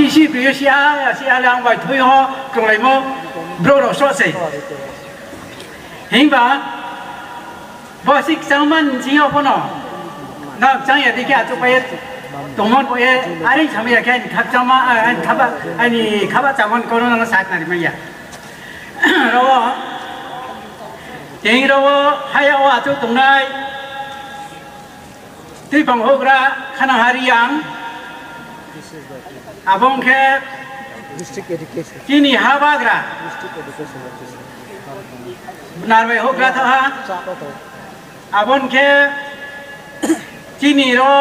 西比如下两百推哈，从来么不罗说谁，明白？我是上门只要不孬，那张也得看就ไป东门ไปอะไรทำอย่างแค่ขับจามาขับอันนี้ขับจามันคนนั้นสักนั่นไม่ยากเราจริงเราให้เอาจุดตรงไหนที่บังคับเราขณะหาริยังอาบงแค่ที่นี่หาบ้างละนารเวหกละท่าอาบงแค่ที่นี่เรา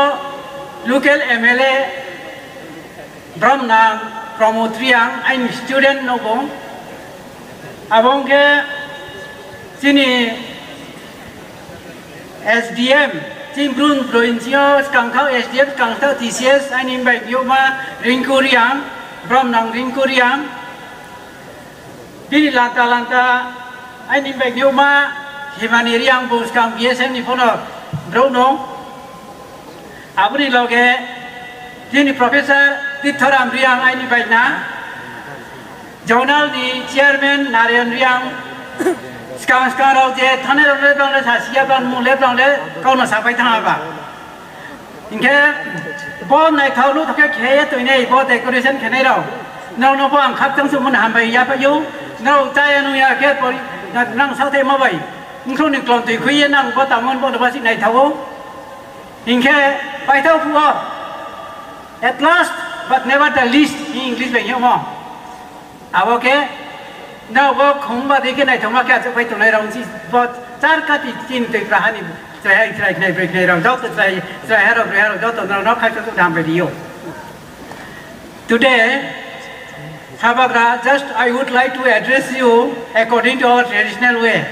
local MLA Brahman promotriang ein student nobong abong ke sini SDM Timbrun provincia kangkau SDM kangkau TCS ein imbai bioma ringkuriang Brahman ringkuriang bini lanta ein imbai bioma himaniriang bos kang BSM ni pono brono Abri loge, jadi Profesor Titharam Riang ini baiknya, jurnal di Chairman Narayan Riang, sekarang loge, thane loge sasia ban mulai loge, kau nak sampai tengah apa? Ingke, bon naik kau lu tak kaya tu ini, bon decoration kene rau, nau bon angkat tang sumun hambai ya payu, nau caya nu ya kaya pori, nang saute mabai, ingkau ni kelon tu kuiye nang bon tamun bon dapat si naik tahu. Ingke by the way, at last but never the least in English by you more. Okay, now work home but again I don't want to wait to lay down this, but Tarkati in the Rahani, try break down, try head of real, not catch to down video. Today, Sabagra, just I would like to address you according to our traditional way.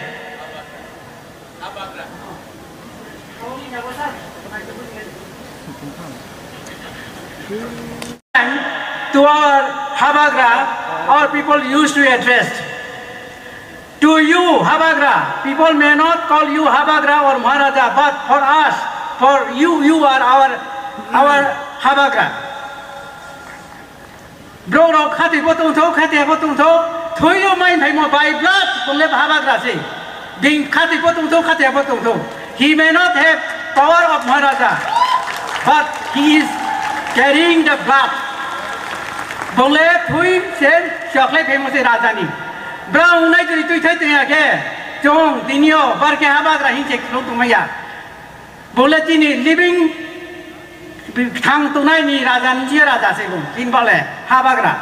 To our Habagra, our people used to address. To you, Habagra, people may not call you Habagra or Maharaja, but for us, for you, you are our Habagra. Bro, no, khati potong tho, thoyo main thai mo by blood, boleh Habagra say. Being khati potong tho. He may not have power of Maharaja, but he is carrying the blood. Boleh thui sen chocolate famous Rajani. Brown night to thui ke jong dinio bar ke Habagra hin chek lu tumaya. Boleh tini living thang tunai ni Rajan ji Raja segum tin boleh Habagra.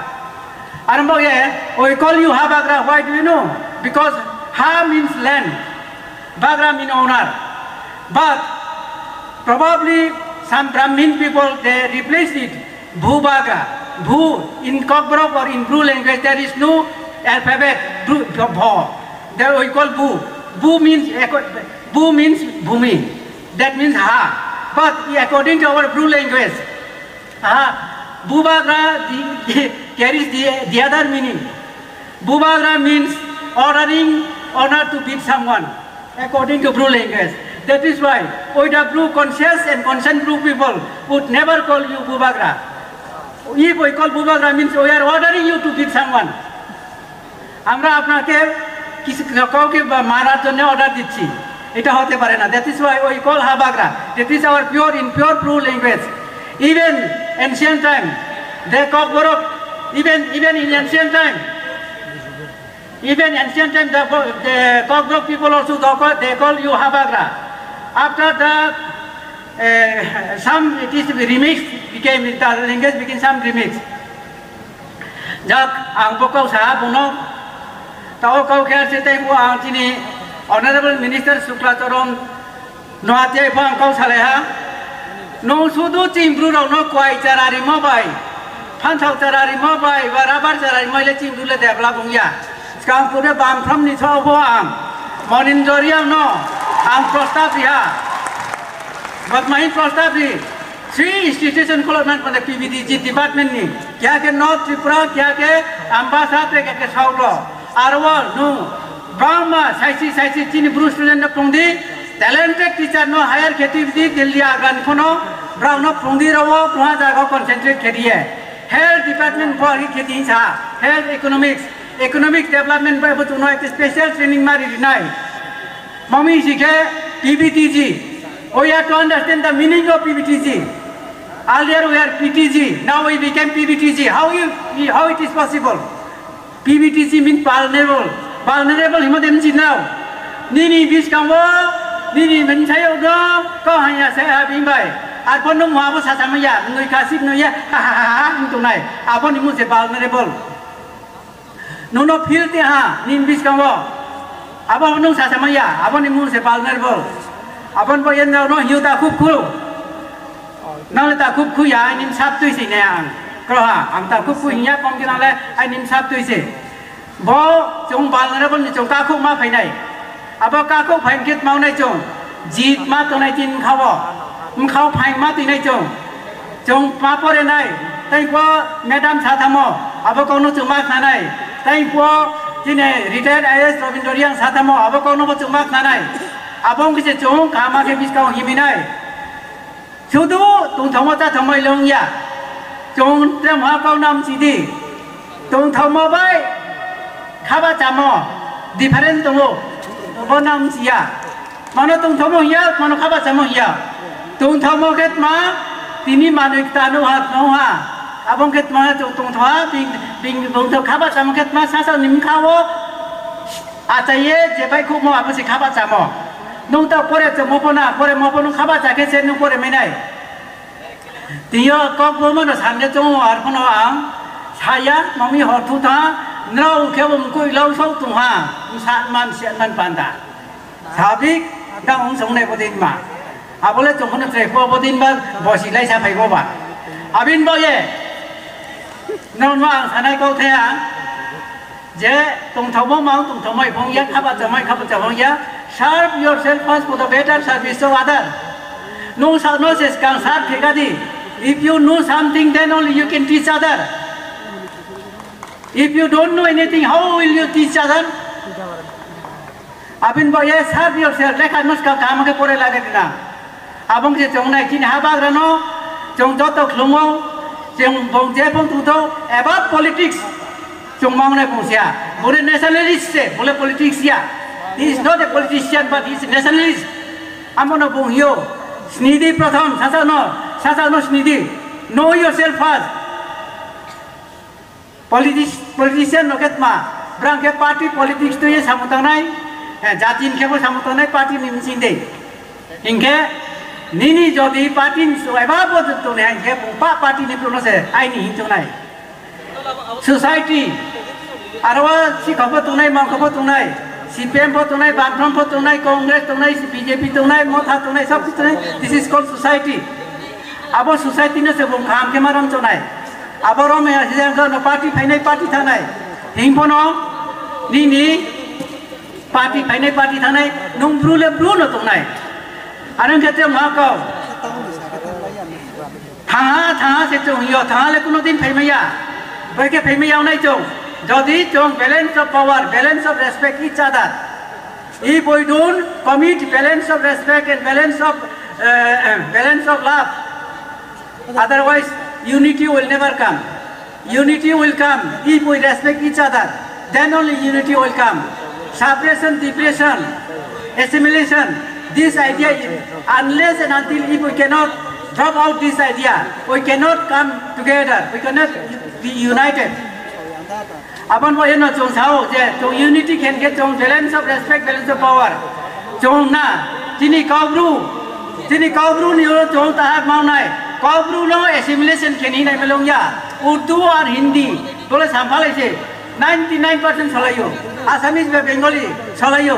Arambo ye, we call you Habagra. Why do you know? Because Ha means land, Bagra means owner. But probably some Brahmin people they replaced it Bhubagra. Bhu in Kokborok or in Bru language there is no alphabet Bhu. That we call Bhu. Bhu means Bhumi. That means Ha. But according to our Bru language, Bhubagra carries the other meaning. Bhubagra means honor to beat someone. According to Bru language. That is why the Bru conscious and concerned Bru people would never call you Bhubagra. If we call Bhubagra means we are ordering you to beat someone. Amra apnake kisi kauke marar jonne order dicchi. Eta hote pare na. That is why we call Habagra. That is our pure Bru language. Even ancient time, they Kokborok. Even in ancient time, the Kokborok people also they call you Habagra. After that. Some it is remixed, the language became some remix. Jak ang bokau sah puno, tau kau kaya cerita ibu ang sini Honorable Minister Suklacharan noatia ibu ang kau saleha, no sudu cimbru rau no kuai carari mobai, pansau carari mobai, barabar carari moile cimbru le develop ya. Sekarang punya bam from ni so ibu ang, monitoring no, ang prostat ya. But my prostabri, 3 institution development for the PVDG department ni, क्या के North Tripura, क्या के Ambassador के South Arwal, no, Brahma, Saisi Chini Bru student no Prundi, talented teacher no higher creativity Delhi Agan Kono, Brown no Prundi Rawo, Pruha Jago concentrate career. health department for खेती छ health economic development by but no special training mari dinai mami sikhe PBTG we have to understand the meaning of PBTG earlier we are PTG now we became PBTG how it is possible PBTG means vulnerable himodem now nini biskawo nini menchayo go ko hanya saya bimbai apon no mabo sasamaya noi kasip no ya ha tu nai apon imu se vulnerable no feel te ha nin biskawo apon no sasamaya apon imu se vulnerable apon bo yen no hiu ta khub khu na ta khub khu ya nim sap tui si ne ang ko ha ang ta khub khu nya pom ki na le ai nim sap tui si bo chung vulnerable ni chung ka khub ma phai nai abo ka khub phai kit mau nai chung jeet ma to nai tin khawo khau phai ma ti nai chung pa pore nai tai ko madam sa thamo abo ko no chung ma kha nai tai ko tine retired IAS Robindorian sa thamo abo ko no chung ma kha nai abong ki chung ka ma ke bis ka himi nai chudu tung thamo ta thamai long ya chung tem ha ko nam chi di tung thamo bai khaba chamo different to bo nam chi ya mano tung thamo ya mano khaba chamo ya tung thamo ket ma tini manik ta no hat no ha abong ket ma tung thwa bing bong to khaba chamo ket ma sa sa nim khawo achaye je bai khu mo apasi khaba chamo nung ta pore chamo pona pore mo pon khaba cha ke chen nu pore me nai tiyo ko bo mo na san de chong ar phono ang saya mami ho thu tha nau ke bom kui lau sau tu ha san man sia nan panda sabik dang ong song nei bodin ma abole chong khon tre ko bodin ba bosi lai sa phai bo ba abin bo ye non ma sanai ko the ang je tung thau mo mau tung thau mai phong ya khaba cha mai ya serve yourself first for the better service of other no says can serve thekadi if you know something then only you can teach other if you don't know anything how will you teach other abin bo ye serve yourself lekha nuska kam ke pore lage na abong je chong nai kin ha ba rano chong jo to khlumo chong bong je bong tu to about politics chong mang nai bong sia bole nationalist se bole politics ya he is not a politician but he is a nationalist amono bong yo snidi pratham sasano snidi know yourself first politician roket ma brang ke party politics to ye samutanai jatin ke bo samutanai party nimsin de inge nini jodi party so eba bo to ne ke pa party ni prono se ai ni hinchonai society arwa si khabo tunai ma khabo tunai CPM po tunai Bantram po tunai Congress tunai BJP tunai Motha tunai sab tunai this is called society abo society ne se bong kham ke maram tunai aboro me ajang no party phainai party thanai hingpono ni party phainai party thanai nung brule no tunai arang khete ma ko tha se chung yo tha le kuno din phaimaya bai ke phaimaya nai chung jodi chung balance of power balance of respect each other if we don't commit balance of respect and balance of love otherwise unity will never come unity will come if we respect each other then only unity will come suppression depression assimilation this idea unless and until if we cannot drop out this idea we cannot come together we cannot be united upon what you know chung unity can get chung balance of respect balance of power chung na tini kaubru ni chung ta mau nai kaubru no assimilation keni nai melong ya urdu or hindi bole sambhal ase 99% chalayo assamese ba bengali chalayo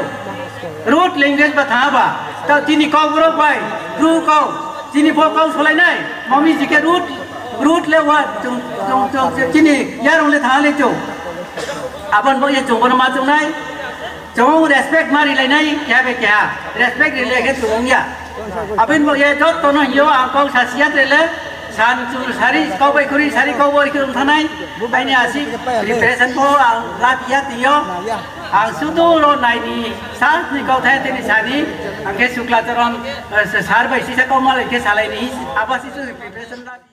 root language ba tha ba ta tini kaubru bai ru kau tini bo kau chalai nai mami jike root le wa chung tini yarong le tha le chung अपन वो ये चोंगों में माचुंग नहीं चोंग respect मारी ले नहीं क्या बे क्या respect ले के चोंग या अपन वो ये जो तो ना यो आंखों सासियात ले सान चुन सारी कौवे कुरी सारी कौवे कुरी था नहीं बाइने आसी रिप्रेशन को लातिया तियो आंसुदो लो नहीं नी साथ निकाल थे तेरी सानी अंके शुक्ला चरण सार बैसी से कौमाल के साले नहीं आवासी से रिप्रेशन